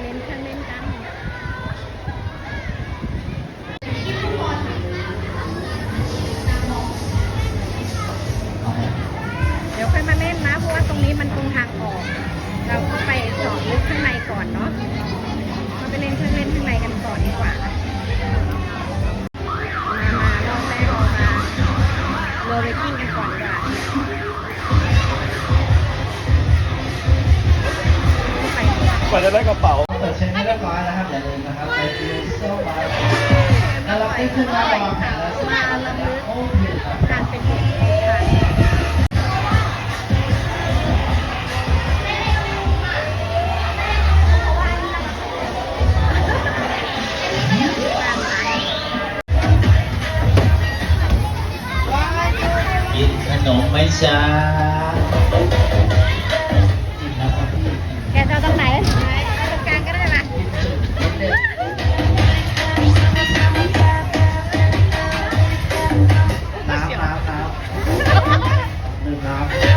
เล่นเครื่องเล่นกันเดี๋ยวค่อยมาเล่นนะเพราะว่าตรงนี้มันตรงทางออกเราก็ไปเจาะลึกข้างในก่อนเนาะมาไปเล่นเครื่องเล่นข้างในกันก่อนดีกว่ามาลองแรกเรามาโรลเลตติ้งกันก่อนดีกว่ากว่าจะได้กระเป๋าเปิดเช็คให้เรียบร้อยนะครับอย่าลืมนะครับไปดูโซ่บายแล้วเราได้ขึ้นมาลองแผนแล้วซึ่งเราจะโอ้โหการเป็นเด็กค่ะกินขนมไหมจ๊ะกินแล้วครับพี่ แกจะเอาตรงไหนเอาตรงกลางก็ได้ไหมน้ำดื่มน้ำ